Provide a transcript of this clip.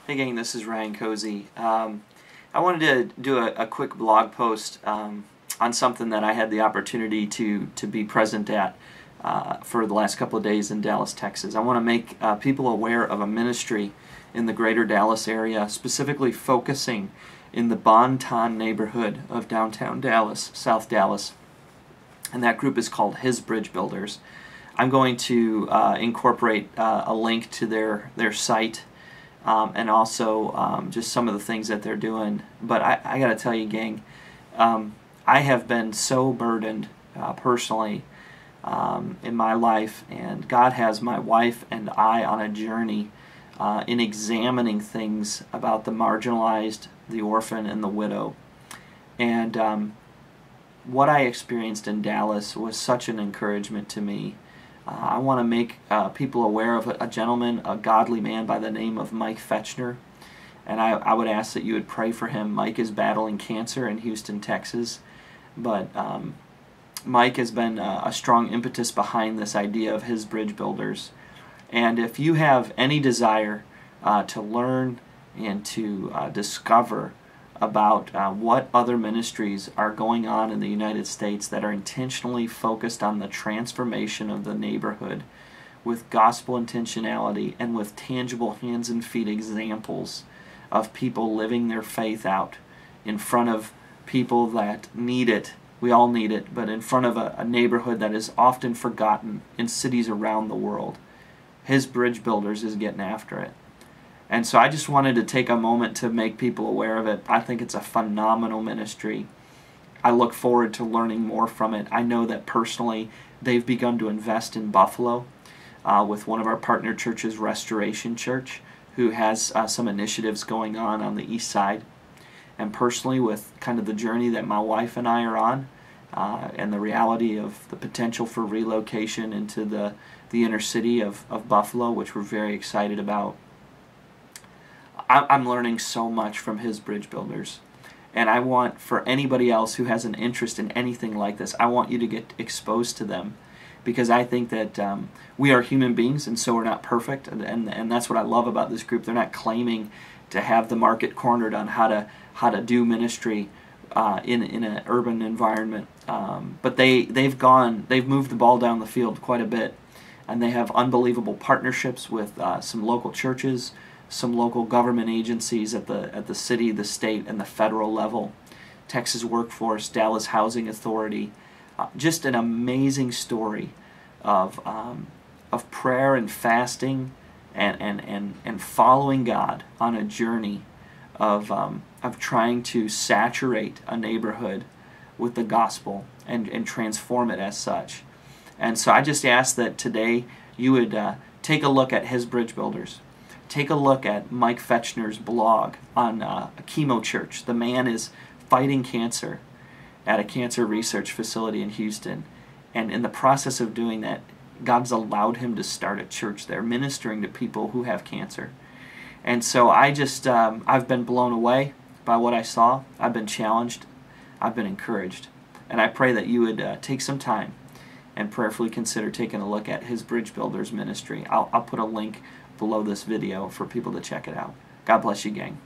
Hey gang, this is Ryan Cozy. I wanted to do a quick blog post on something that I had the opportunity to be present at for the last couple of days in Dallas, Texas. I want to make people aware of a ministry in the greater Dallas area, specifically focusing in the Bonton neighborhood of downtown Dallas, South Dallas. And that group is called His Bridgebuilders. I'm going to incorporate a link to their site and also just some of the things that they're doing. But I got to tell you, gang, I have been so burdened personally in my life, and God has my wife and I on a journey in examining things about the marginalized, the orphan, and the widow. And what I experienced in Dallas was such an encouragement to me. I want to make people aware of a gentleman, a godly man by the name of Mike Fetchner, and I would ask that you would pray for him. Mike is battling cancer in Houston, Texas, but Mike has been a strong impetus behind this idea of His Bridgebuilders. And if you have any desire to learn and to discover about what other ministries are going on in the United States that are intentionally focused on the transformation of the neighborhood with gospel intentionality and with tangible hands and feet examples of people living their faith out in front of people that need it, we all need it, but in front of a neighborhood that is often forgotten in cities around the world, His Bridgebuilders is getting after it. And so I just wanted to take a moment to make people aware of it. I think it's a phenomenal ministry. I look forward to learning more from it. I know that personally they've begun to invest in Buffalo with one of our partner churches, Restoration Church, who has some initiatives going on the east side. And personally, with kind of the journey that my wife and I are on, and the reality of the potential for relocation into the inner city of Buffalo, which we're very excited about, I'm learning so much from His Bridgebuilders. And I want, for anybody else who has an interest in anything like this, I want you to get exposed to them. Because I think that we are human beings, and so we're not perfect. And that's what I love about this group. They're not claiming to have the market cornered on how to do ministry in an urban environment. But they've moved the ball down the field quite a bit. And they have unbelievable partnerships with some local churches, some local government agencies at the city, the state, and the federal level, Texas Workforce, Dallas Housing Authority. Just an amazing story of prayer and fasting and following God on a journey of trying to saturate a neighborhood with the gospel and transform it as such. And so I just ask that today you would take a look at His Bridgebuilders. Take a look at Mike Fetchner's blog on a chemo church. The man is fighting cancer at a cancer research facility in Houston. And in the process of doing that, God's allowed him to start a church there, ministering to people who have cancer. And so I've been blown away by what I saw. I've been challenged. I've been encouraged. And I pray that you would take some time and prayerfully consider taking a look at His Bridgebuilders ministry. I'll put a link below this video for people to check it out. God bless you, gang.